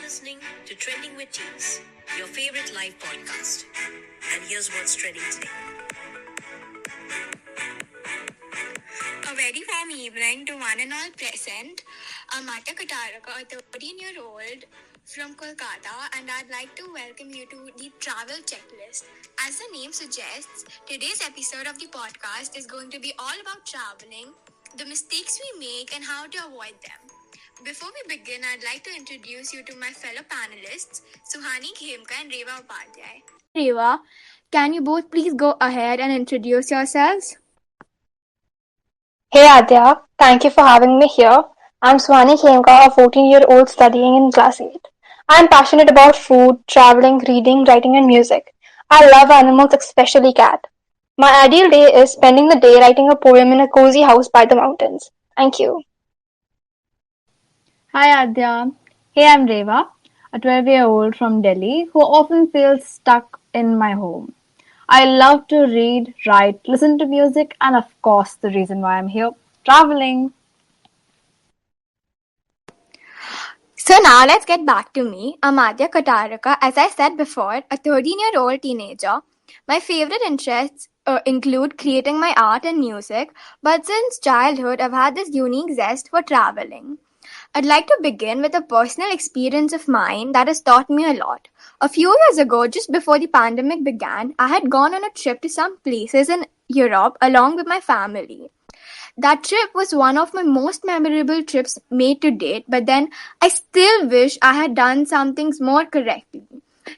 listening to Trending with Teens, your favorite live podcast. And here's what's trending today. A very warm evening to one and all present. I'm Aadya a 13-year-old from Kolkata, and I'd like to welcome you to the travel checklist. As the name suggests, today's episode of the podcast is going to be all about traveling, the mistakes we make, and how to avoid them. Before we begin, I'd like to introduce you to my fellow panelists, Suhani and Reva. Hi Reva, can you both please go ahead and introduce yourselves? Hey Adya, thank you for having me here. I'm Suhani a 14-year-old studying in class 8. I'm passionate about food, traveling, reading, writing, and music. I love animals, especially cat. My ideal day is spending the day writing a poem in a cozy house by the mountains. Thank you. Hi Aadya. Hey, I'm Reva, a 12-year-old from Delhi who often feels stuck in my home. I love to read, write, listen to music, and of course, the reason why I'm here traveling. So now let's get back to me. I'm Aadya Kataraka, as I said before, a 13-year-old teenager. My favorite interests include creating my art and music, but since childhood I've had this unique zest for traveling. I'd like to begin with a personal experience of mine that has taught me a lot. A few years ago, just before the pandemic began, I had gone on a trip to some places in Europe along with my family. That trip was one of my most memorable trips made to date, but then I still wish I had done some things more correctly,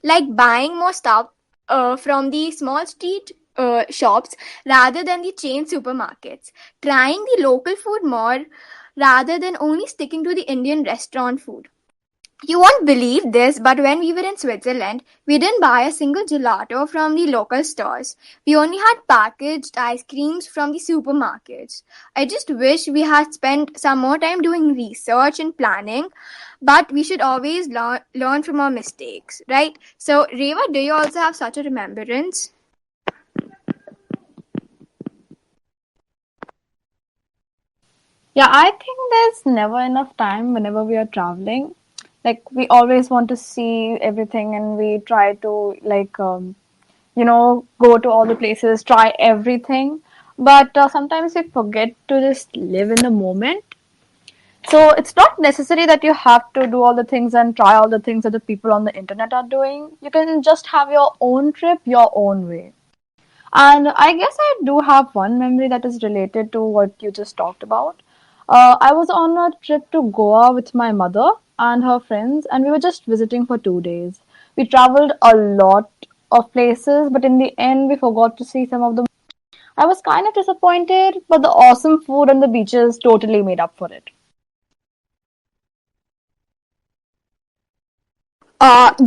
like buying more stuff from the small street shops rather than the chain supermarkets, trying the local food more rather than only sticking to the Indian restaurant food. You won't believe this, but when we were in Switzerland, we didn't buy a single gelato from the local stores. We only had packaged ice creams from the supermarkets. I just wish we had spent some more time doing research and planning, but we should always learn from our mistakes, right? So, Reva, do you also have such a remembrance? Yeah, I think there's never enough time whenever we are traveling. Like, we always want to see everything and we try to, go to all the places, try everything. But sometimes we forget to just live in the moment. So it's not necessary that you have to do all the things and try all the things that the people on the internet are doing. You can just have your own trip your own way. And I guess I do have one memory that is related to what you just talked about. I was on a trip to Goa with my mother and her friends, and we were just visiting for 2 days. We traveled a lot of places, but in the end, we forgot to see some of them. I was kind of disappointed, but the awesome food and the beaches totally made up for it.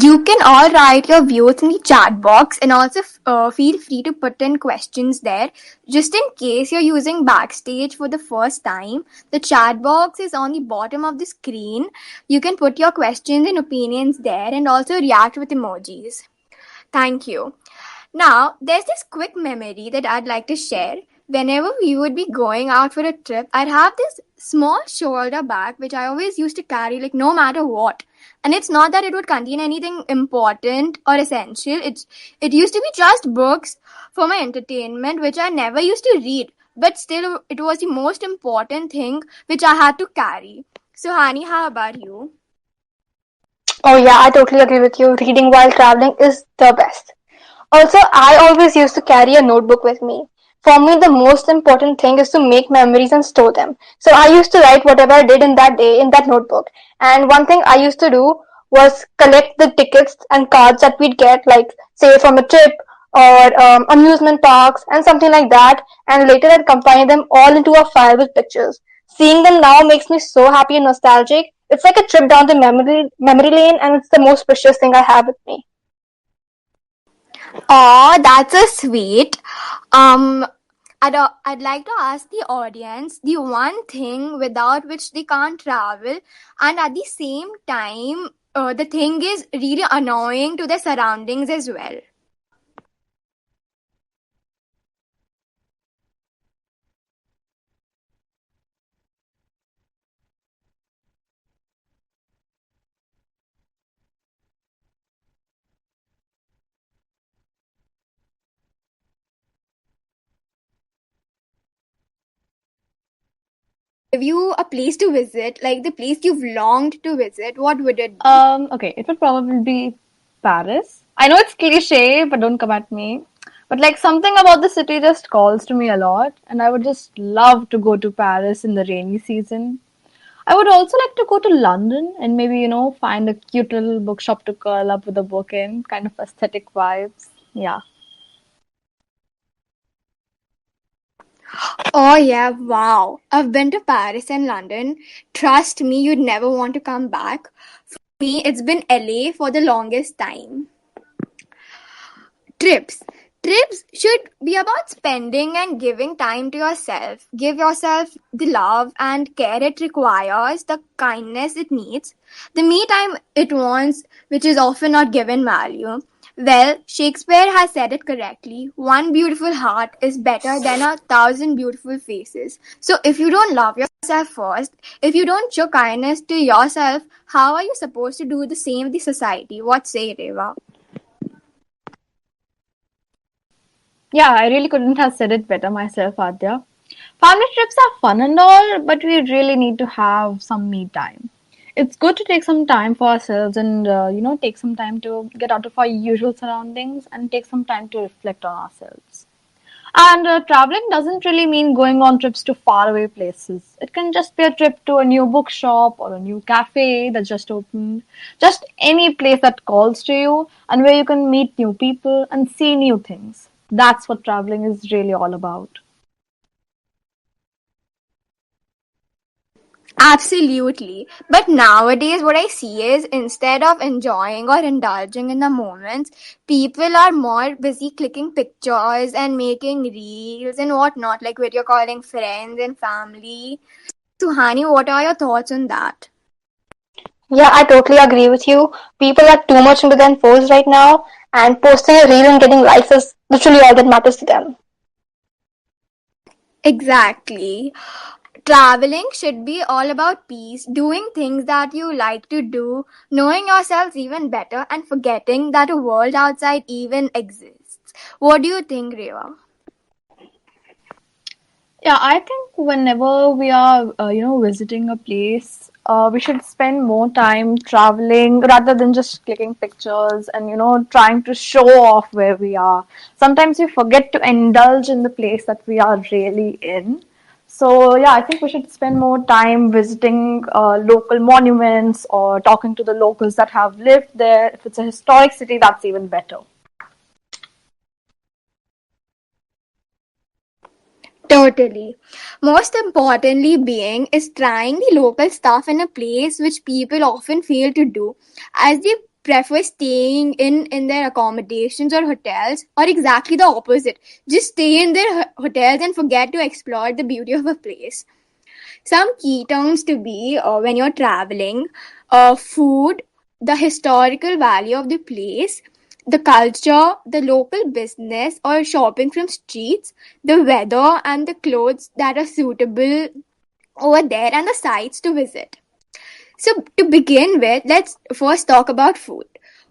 You can all write your views in the chat box and also feel free to put in questions there. Just in case you're using Backstage for the first time, the chat box is on the bottom of the screen. You can put your questions and opinions there and also react with emojis. Thank you. Now, there's this quick memory that I'd like to share. Whenever we would be going out for a trip, I'd have this small shoulder bag which I always used to carry, like no matter what. And it's not that it would contain anything important or essential. It used to be just books for my entertainment, which I never used to read. But still, it was the most important thing which I had to carry. So, Hani, how about you? Oh yeah, I totally agree with you. Reading while traveling is the best. Also, I always used to carry a notebook with me. For me, the most important thing is to make memories and store them. So I used to write whatever I did in that day in that notebook. And one thing I used to do was collect the tickets and cards that we'd get, like say from a trip or amusement parks and something like that. And later I'd combine them all into a file with pictures. Seeing them now makes me so happy and nostalgic. It's like a trip down the memory lane, and it's the most precious thing I have with me. Oh, that's so sweet. Um, I'd like to ask the audience the one thing without which they can't travel, and at the same time, the thing is really annoying to their surroundings as well. give you a place to visit, like the place you've longed to visit, what would it be? Okay, it would probably be Paris. I know it's cliche, but don't come at me. But like something about the city just calls to me a lot, and I would just love to go to Paris in the rainy season. I would also like to go to London and maybe, find a cute little bookshop to curl up with a book in, kind of aesthetic vibes. Yeah. Oh, yeah, wow. I've been to Paris and London. Trust me, you'd never want to come back. For me, it's been LA for the longest time. Trips. Trips should be about spending and giving time to yourself. Give yourself the love and care it requires, the kindness it needs, the me time it wants, which is often not given value. Well, Shakespeare has said it correctly. One beautiful heart is better than 1,000 beautiful faces. So if you don't love yourself first, if you don't show kindness to yourself, how are you supposed to do the same with the society? What say, Reva? Yeah, I really couldn't have said it better myself, Adya. Family trips are fun and all, but we really need to have some me time. It's good to take some time for ourselves and, take some time to get out of our usual surroundings and take some time to reflect on ourselves. And traveling doesn't really mean going on trips to faraway places. It can just be a trip to a new bookshop or a new cafe that just opened. Just any place that calls to you and where you can meet new people and see new things. That's what traveling is really all about. Absolutely. But nowadays, what I see is instead of enjoying or indulging in the moments, people are more busy clicking pictures and making reels and whatnot, like what you're calling friends and family. Suhani, what are your thoughts on that? Yeah, I totally agree with you. People are too much into their phones right now, and posting a reel and getting likes is literally all that matters to them. Exactly. Traveling should be all about peace, doing things that you like to do, knowing yourselves even better, and forgetting that a world outside even exists. What do you think, Reva? Yeah, I think whenever we are, visiting a place, we should spend more time traveling rather than just clicking pictures and, trying to show off where we are. Sometimes we forget to indulge in the place that we are really in. So, yeah, I think we should spend more time visiting local monuments or talking to the locals that have lived there. If it's a historic city, that's even better. Totally. Most importantly, being is trying the local stuff in a place which people often fail to do, as they prefer staying in their accommodations or hotels, or exactly the opposite. Just stay in their hotels and forget to explore the beauty of a place. Some key terms to be when you're traveling: food, the historical value of the place, the culture, the local business or shopping from streets, the weather and the clothes that are suitable over there, and the sites to visit. So, to begin with, let's first talk about food.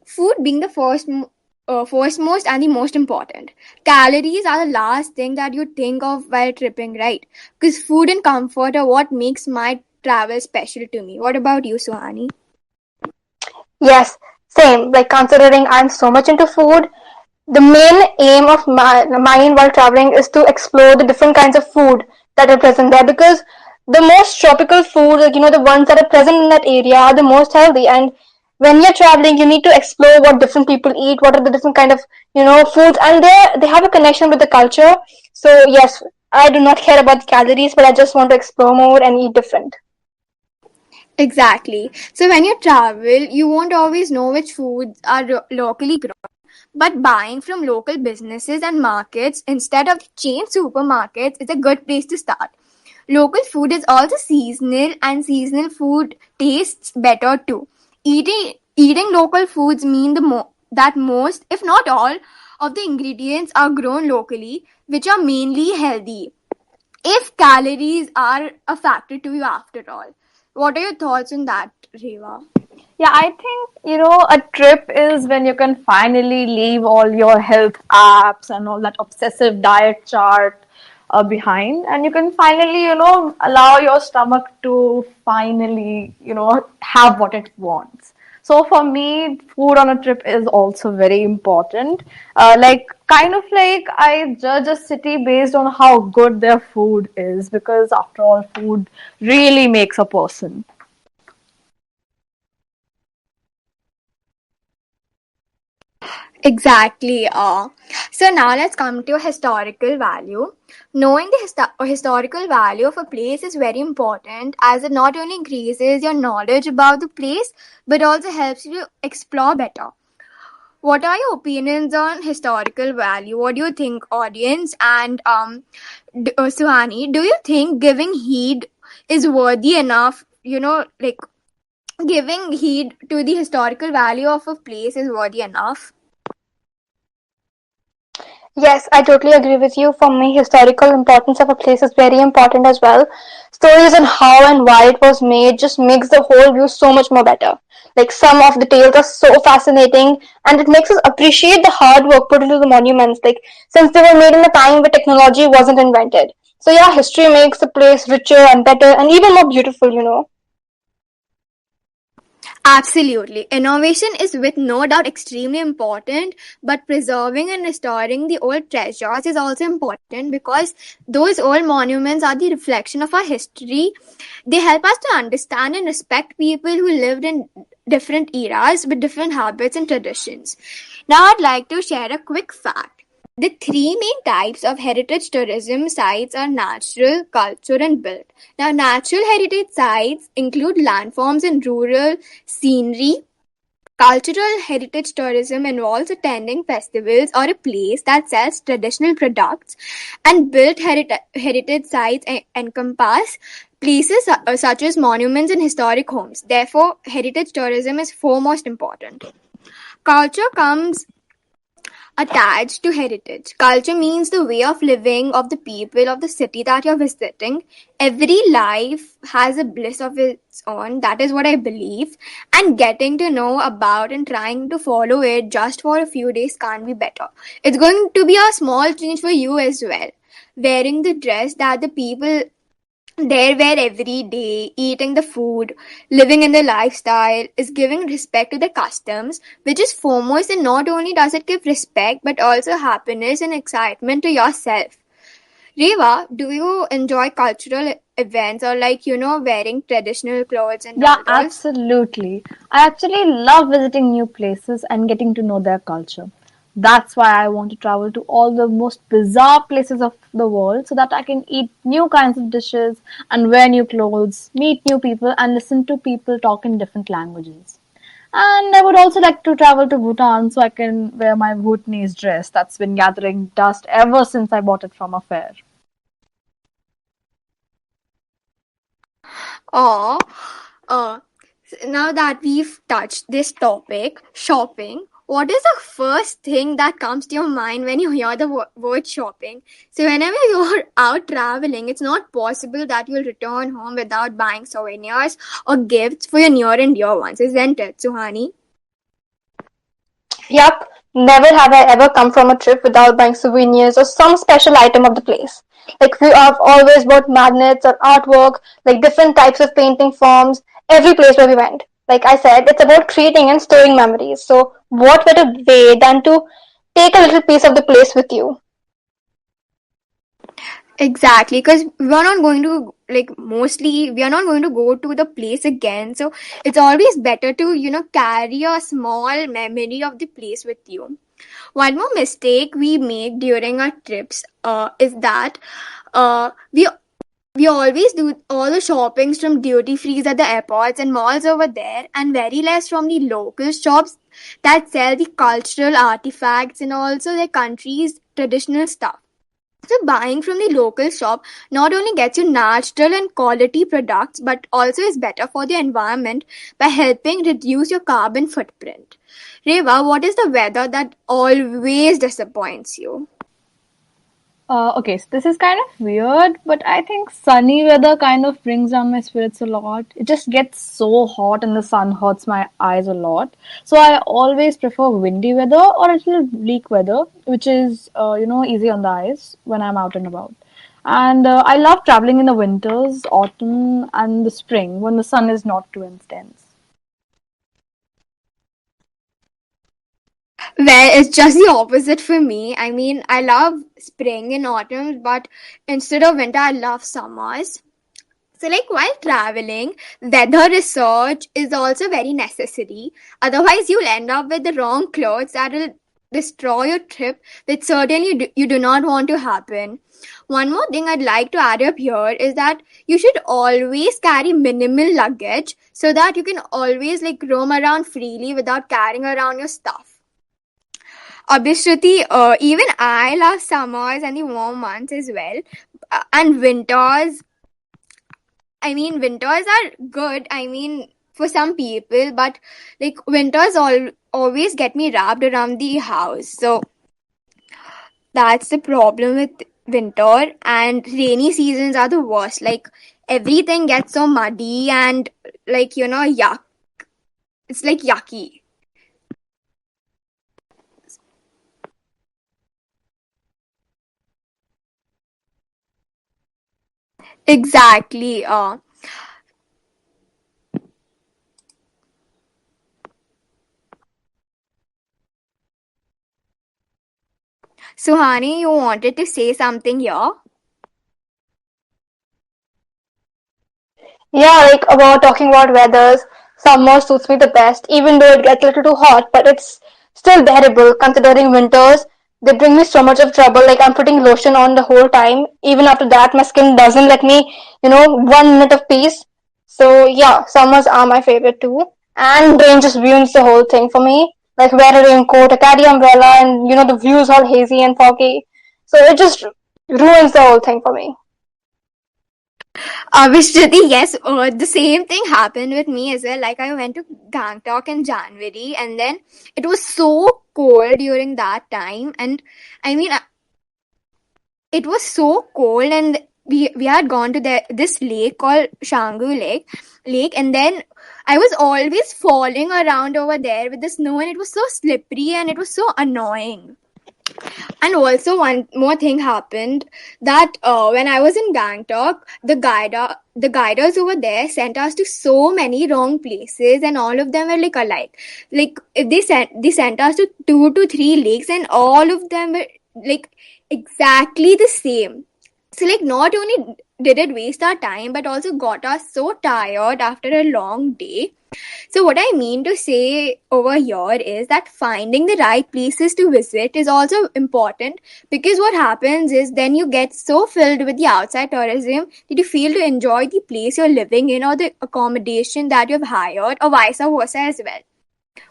Food being the first most and the most important. Calories are the last thing that you think of while tripping, right? Because food and comfort are what makes my travel special to me. What about you, Suhani? Yes, same. Like considering I'm so much into food, the main aim of mine while traveling is to explore the different kinds of food that are present there because the most tropical food, like the ones that are present in that area, are the most healthy. And when you're traveling, you need to explore what different people eat, what are the different kind of foods, and they have a connection with the culture. So yes, I do not care about the calories, but I just want to explore more and eat different. Exactly. So when you travel, you won't always know which foods are locally grown. But buying from local businesses and markets instead of the chain supermarkets is a good place to start. Local food is also seasonal, and seasonal food tastes better too. Eating local foods mean that most, if not all, of the ingredients are grown locally, which are mainly healthy. If calories are a factor to you after all. What are your thoughts on that, Reva? Yeah, I think, a trip is when you can finally leave all your health apps and all that obsessive diet chart. behind, and you can finally, allow your stomach to finally, have what it wants. So for me, food on a trip is also very important. Like kind of like I judge a city based on how good their food is, because after all, food really makes a person. Exactly. So now let's come to historical value. Knowing the historical value of a place is very important, as it not only increases your knowledge about the place but also helps you explore better. What are your opinions on historical value? What do you think, audience? And Suhani, do you think giving heed is worthy enough? Like giving heed to the historical value of a place is worthy enough? Yes, I totally agree with you. For me, historical importance of a place is very important as well. Stories on how and why it was made just makes the whole view so much more better. Like some of the tales are so fascinating, and it makes us appreciate the hard work put into the monuments. Like since they were made in a time where technology wasn't invented. So yeah, history makes the place richer and better and even more beautiful. Absolutely. Innovation is with no doubt extremely important, but preserving and restoring the old treasures is also important because those old monuments are the reflection of our history. They help us to understand and respect people who lived in different eras with different habits and traditions. Now, I'd like to share a quick fact. The three main types of heritage tourism sites are natural, cultural, and built. Now, natural heritage sites include landforms and rural scenery. Cultural heritage tourism involves attending festivals or a place that sells traditional products, and built heritage sites encompass places such as monuments and historic homes. Therefore, heritage tourism is foremost important. Culture comes attached to heritage. Culture means the way of living of the people of the city that you're visiting. Every life has a bliss of its own. That is what I believe. And getting to know about and trying to follow it just for a few days can't be better. It's going to be a small change for you as well. Wearing the dress that the people there where every day, eating the food, living in the lifestyle is giving respect to the customs, which is foremost, and not only does it give respect but also happiness and excitement to yourself. Reva, do you enjoy cultural events or like, wearing traditional clothes and Yeah, all those? absolutely. I actually love visiting new places and getting to know their culture. That's why I want to travel to all the most bizarre places of the world so that I can eat new kinds of dishes and wear new clothes, meet new people, and listen to people talk in different languages. And I would also like to travel to Bhutan so I can wear my Bhutanese dress that's been gathering dust ever since I bought it from a fair. Or, uh, now that we've touched this topic, shopping, what is the first thing that comes to your mind when you hear the word shopping? So, whenever you're out traveling, it's not possible that you'll return home without buying souvenirs or gifts for your near and dear ones, isn't it, Suhani? Yup, never have I ever come from a trip without buying souvenirs or some special item of the place. Like we have always bought magnets or artwork, like different types of painting forms, every place where we went. Like I said, it's about creating and storing memories. So what better way than to take a little piece of the place with you? Exactly, because we are not going to, like, mostly we are not going to go to the place again. So it's always better to, carry a small memory of the place with you. One more mistake we make during our trips is that uh, we we always do all the shoppings from duty frees at the airports and malls over there, and very less from the local shops that sell the cultural artifacts and also their country's traditional stuff. So buying from the local shop not only gets you natural and quality products but also is better for the environment by helping reduce your carbon footprint. Reva, what is the weather that always disappoints you? Okay, so this is kind of weird, but I think sunny weather kind of brings down my spirits a lot. It just gets so hot and the sun hurts my eyes a lot. So I always prefer windy weather or a little bleak weather, which is, easy on the eyes when I'm out and about. And I love traveling in the winters, autumn, and the spring when the sun is not too intense. Well, it's just the opposite for me. I mean, I love spring and autumn, but instead of winter, I love summers. So, like while traveling, weather research is also very necessary. Otherwise, you'll end up with the wrong clothes that will destroy your trip, which certainly you do not want to happen. One more thing I'd like to add up here is that you should always carry minimal luggage so that you can always like roam around freely without carrying around your stuff. Obviously, even I love summers and the warm months as well. And winters, I mean, winters are good. I mean, for some people, but like winters always get me wrapped around the house. So that's the problem with winter. And rainy seasons are the worst. Like everything gets so muddy and like yuck. It's like yucky. Exactly. Suhani, you wanted to say something here? Yeah, like about talking about weathers, summer suits me the best, even though it gets a little too hot, but it's still bearable considering winters. They bring me so much of trouble. Like I'm putting lotion on the whole time. Even after that, my skin doesn't let me, 1 minute of peace. So yeah, summers are my favorite too. And rain just ruins the whole thing for me. Like wear a raincoat, a carry umbrella, and the view's all hazy and foggy. So it just ruins the whole thing for me. Obviously, yes. The same thing happened with me as well. Like I went to Gangtok in January, and then it was so cold during that time. And I mean, it was so cold, and we had gone to this lake called Shangu Lake, and then I was always falling around over there with the snow, and it was so slippery and it was so annoying. And also, one more thing happened that when I was in Gangtok, the guiders over there sent us to so many wrong places, and all of them were like alike. Like if they sent us to 2 to 3 lakes, and all of them were like exactly the same. So like not only did it waste our time, but also got us so tired after a long day. So, what I mean to say over here is that finding the right places to visit is also important, because what happens is then you get so filled with the outside tourism that you fail to enjoy the place you're living in or the accommodation that you've hired, or vice versa as well.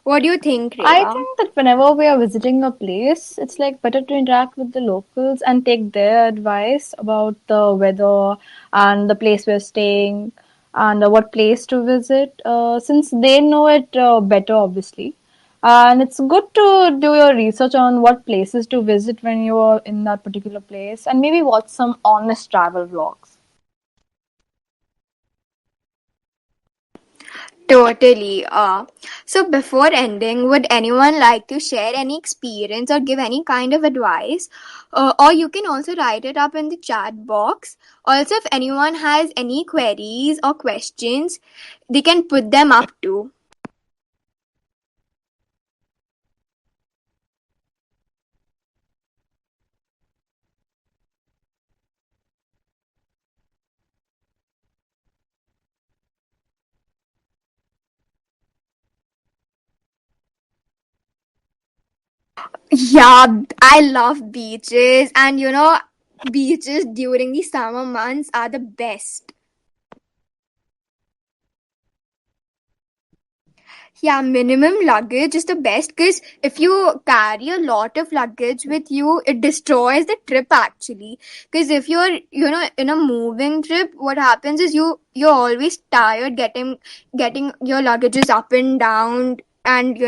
What do you think, I Reva? think that whenever we are visiting a place, it's like better to interact with the locals and take their advice about the weather and the place we're staying and what place to visit, since they know it better, obviously. And it's good to do your research on what places to visit when you're in that particular place and maybe watch some honest travel vlogs. Totally. So before ending, would anyone like to share any experience or give any kind of advice? Or you can also write it up in the chat box. Also, if anyone has any queries or questions, they can put them up too. Yeah, I love beaches, and beaches during the summer months are the best. Yeah, minimum luggage is the best, because if you carry a lot of luggage with you, it destroys the trip actually. Because if you're, in a moving trip, what happens is you're always tired getting your luggages up and down, and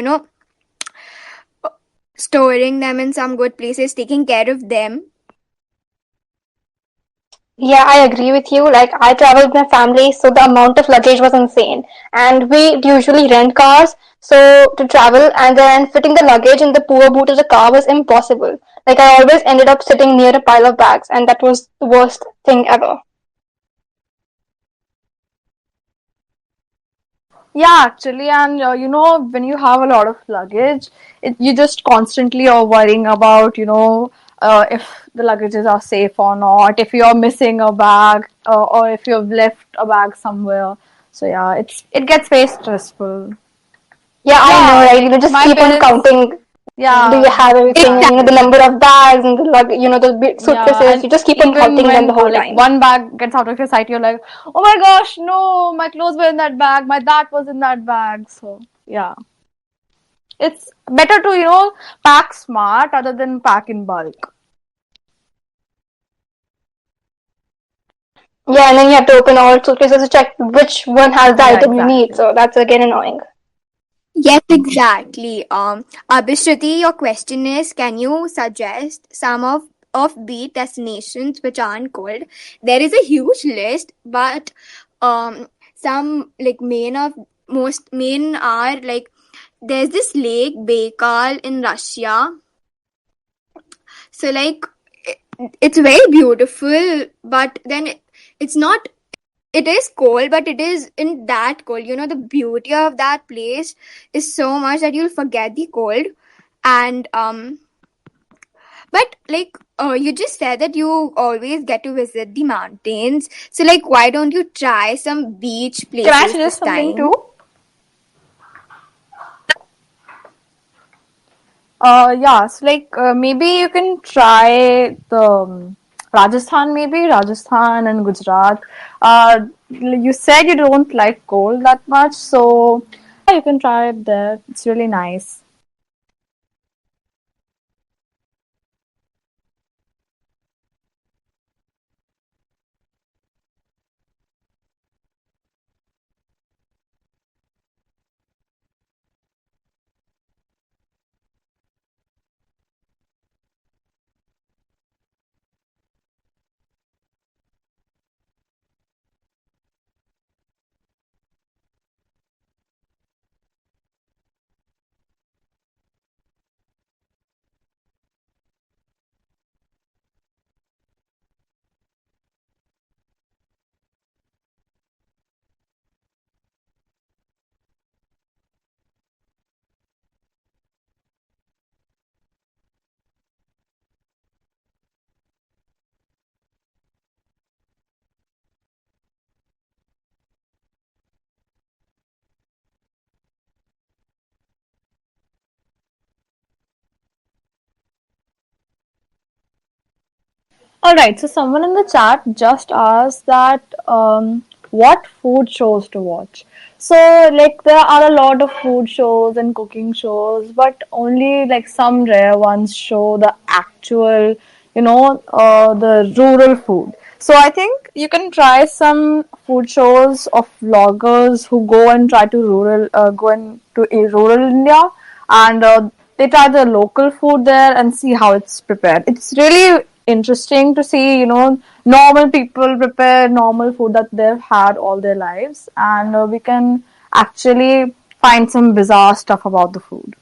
storing them in some good places, taking care of them. Yeah, I agree with you. Like, I traveled with my family, so the amount of luggage was insane. And we usually rent cars, So to travel and then fitting the luggage in the poor boot of the car was impossible. Like I always ended up sitting near a pile of bags, and that was the worst thing ever. Yeah, actually, and when you have a lot of luggage, you just constantly are worrying about, if the luggages are safe or not, if you're missing a bag, or if you've left a bag somewhere. So yeah, it gets very stressful. Yeah, I know, Yeah, right? like Just my keep on parents. counting. Do you Yeah, have everything? And the exactly. number of bags and the big Yeah, suitcases. and You just keep on even counting them the when whole like time. one bag gets out of your sight, you're like, oh my gosh, no, my clothes were in that bag, my that was in that bag. So yeah, it's better to pack smart rather than pack in bulk. Yeah, and then you have to open all suitcases to check which one has the Yeah, item you need. exactly. So that's again annoying. Yes, exactly. Abhishruti, your question is, can you suggest some of offbeat destinations which aren't cold? There is a huge list, but some like main are like there's this lake Baikal in Russia. So like it's very beautiful, but then it's not. It is cold, but it is in that cold. You know, the beauty of that place is so much that you'll forget the cold. And but like you just said that you always get to visit the mountains. So like, why don't you try some beach Can I places suggest this something too? time? Yeah, so like maybe you can try the Rajasthan, maybe Rajasthan and Gujarat. You said you don't like cold that much, so yeah, you can try it there. It's really nice. All right, so someone in the chat just asked that what food shows to watch. So, like, there are a lot of food shows and cooking shows, but only like some rare ones show the actual, the rural food. So, I think you can try some food shows of vloggers who go and try to go into rural India, and they try the local food there and see how it's prepared. It's really interesting to see, normal people prepare normal food that they've had all their lives, and we can actually find some bizarre stuff about the food.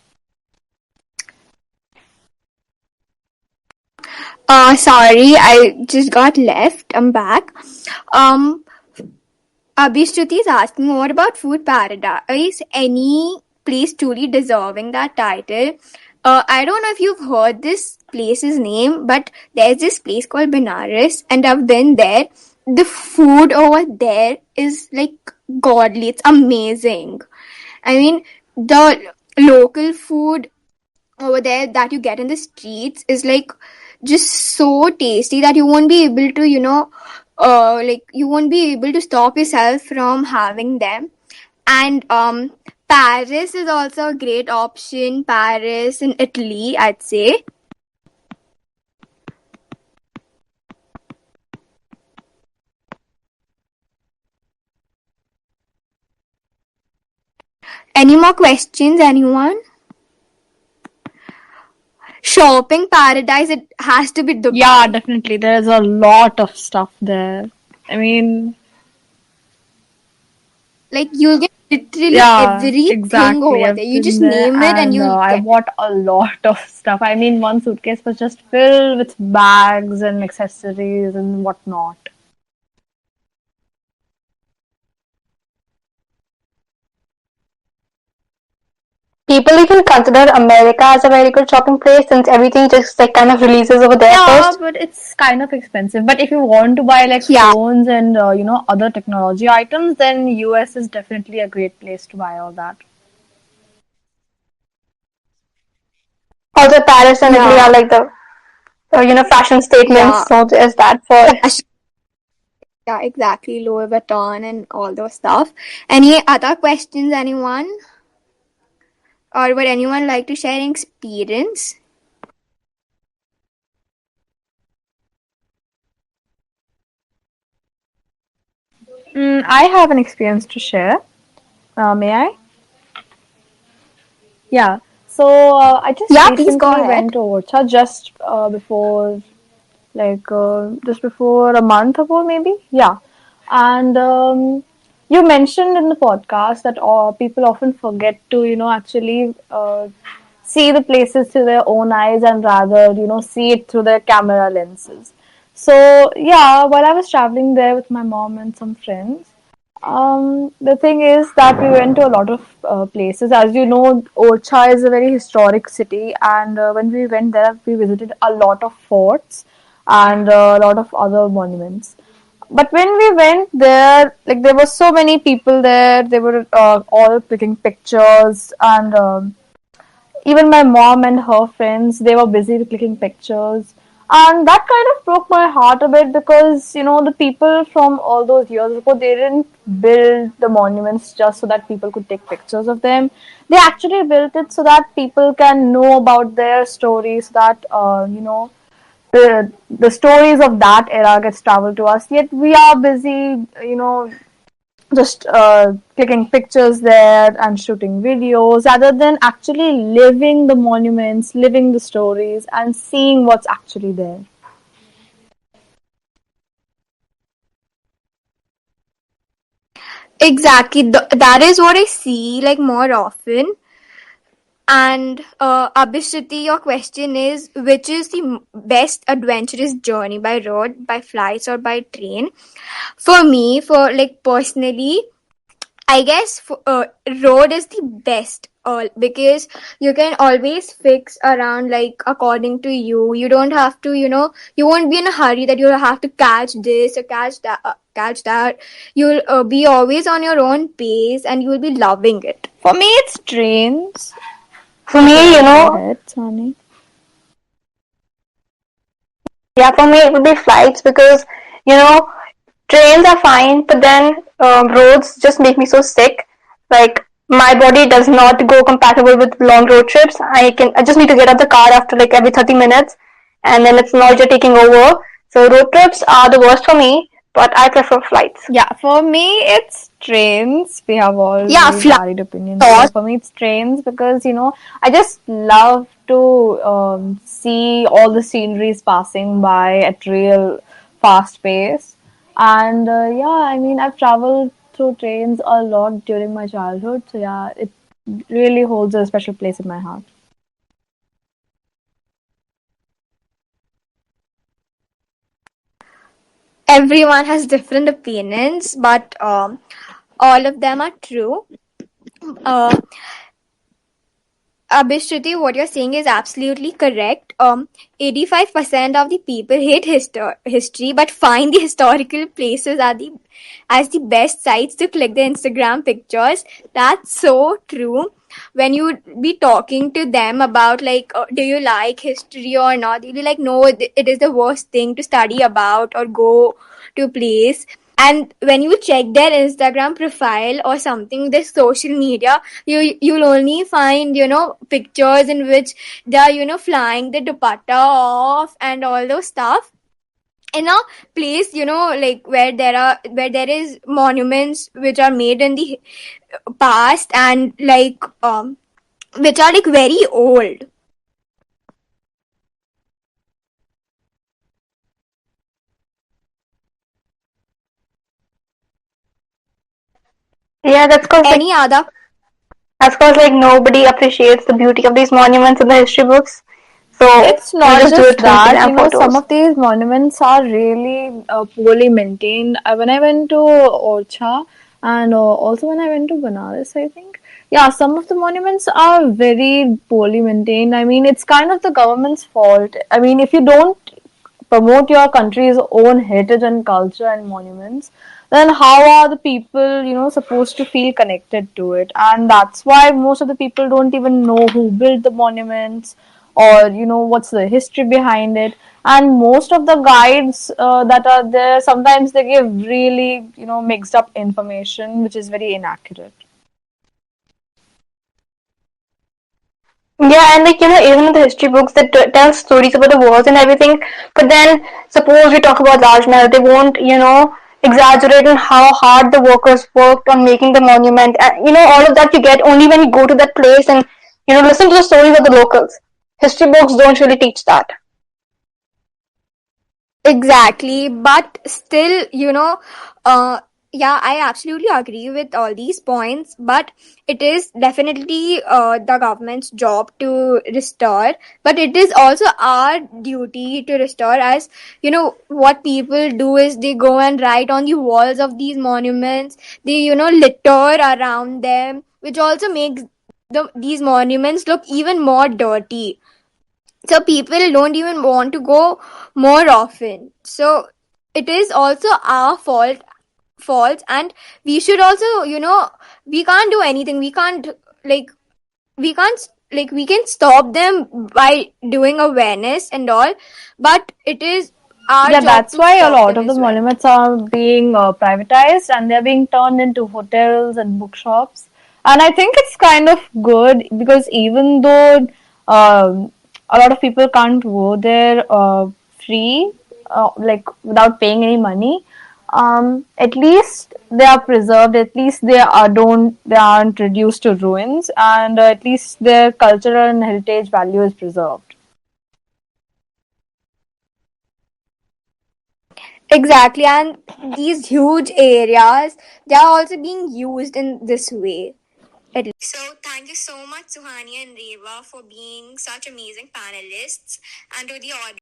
Sorry, I just got left. I'm back. Um, Abhishruti is asking more about Food Paradise. Any place truly deserving that title? I don't know if you've heard this place's name, but there's this place called Benares, and I've been there. The food over there is like godly. It's amazing. I mean, the local food over there that you get in the streets is like just so tasty that you won't be able to like you won't be able to stop yourself from having them. And Paris is also a great option. Paris in Italy, I'd say. Any more questions, anyone? Shopping paradise, it has to be Yeah, Dubai. definitely. There's a lot of stuff there. I mean, Like you'll get literally Yeah, everything exactly. over I've there. You been just there name it and and you I get it. bought a lot of stuff. I mean, one suitcase was just filled with bags and accessories and whatnot. People even consider America as a very good shopping place since everything just like kind of releases over there Yeah, first. but it's kind of expensive. But if you want to buy like Yeah, phones and other technology items, then US is definitely a great place to buy all that. Also, Paris and Italy are yeah, like the fashion statements. yeah. So there's that for. Fashion, yeah, exactly. Louis Vuitton and all those stuff. Any other questions, anyone? Or would anyone like to share an experience? I have an experience to share. May I? Yeah. So I just Yeah, please go recently went ahead. to Orcha just before a month ago, maybe. Yeah. And you mentioned in the podcast that people often forget to, actually see the places through their own eyes and rather, see it through their camera lenses. So, yeah, while I was traveling there with my mom and some friends, the thing is that we went to a lot of places. As you know, Orcha is a very historic city, and when we went there, we visited a lot of forts and a lot of other monuments. But when we went there, like there were so many people there. They were all clicking pictures, and even my mom and her friends, they were busy clicking pictures. And that kind of broke my heart a bit because, the people from all those years ago, they didn't build the monuments just so that people could take pictures of them. They actually built it so that people can know about their stories, so that, the stories of that era gets traveled to us. Yet we are busy, just clicking pictures there and shooting videos rather than actually living the monuments, living the stories, and seeing what's actually there. Exactly. That is what I see like more often. And Abhishruti, your question is which is the best adventurous journey by road, by flights, or by train? For me, for like personally, I guess road is the best because you can always fix around like according to you. You don't have to, you won't be in a hurry that you'll have to catch this or catch that. Catch that. You'll be always on your own pace and you'll be loving it. For me, it's trains. For me, Okay, go ahead, Sani. yeah, for me it would be flights because you know trains are fine, but then roads just make me so sick. Like my body does not go compatible with long road trips. I just need to get out the car after like every 30 minutes, and then it's nausea taking over. So road trips are the worst for me, but I prefer flights. Yeah, for me, it's trains. We have all Yeah, very flight. varied opinions here. For me, it's trains because, I just love to see all the sceneries passing by at real fast pace. And yeah, I mean, I've traveled through trains a lot during my childhood. So yeah, it really holds a special place in my heart. Everyone has different opinions, but all of them are true. Uh, Abhishruti, what you're saying is absolutely correct. 85% of the people hate history, but find the historical places as the best sites to click the Instagram pictures. That's so true. When you be talking to them about like, do you like history or not? You'll be like, no, it is the worst thing to study about or go to place. And when you check their Instagram profile or something, their social media, you'll only find pictures in which they are flying the dupatta off and all those stuff in a place like where there is monuments which are made in the past and like which are like very old. Yeah, Any other? that's cause like nobody appreciates the beauty of these monuments in the history books. So It's we not just do just it through that, Instagram some photos. of these monuments are really poorly maintained. When I went to Orcha and also when I went to Banaras, I think, yeah, some of the monuments are very poorly maintained. I mean, it's kind of the government's fault. I mean, if you don't promote your country's own heritage and culture and monuments, then how are the people, supposed to feel connected to it? And that's why most of the people don't even know who built the monuments or, what's the history behind it. And most of the guides that are there, sometimes they give really, mixed up information, which is very inaccurate. Yeah, and like even in the history books that tell stories about the wars and everything. But then, suppose we talk about Raj Mahal, they won't exaggerate on how hard the workers worked on making the monument, and all of that you get only when you go to that place and listen to the stories of the locals. History books don't really teach that. Exactly, but still, yeah, I absolutely agree with all these points, but it is definitely the government's job to restore, but it is also our duty to restore. As what people do is they go and write on the walls of these monuments, they, litter around them, which also makes these monuments look even more dirty, so people don't even want to go more often. So it is also our fault, and we should also, we can't do anything. We can't, like, we can't, like, we can stop them by doing awareness and all, but it is our Yeah, job that's to why a stop lot them of the as well. monuments are being privatized and they're being turned into hotels and bookshops. And I think it's kind of good because even though a lot of people can't go there free, like without paying any money, at least they are preserved. At least they aren't reduced to ruins, and at least their cultural and heritage value is preserved. Exactly, and these huge areas, they are also being used in this way. So, thank you so much, Suhani and Reva, for being such amazing panelists. And to the audience,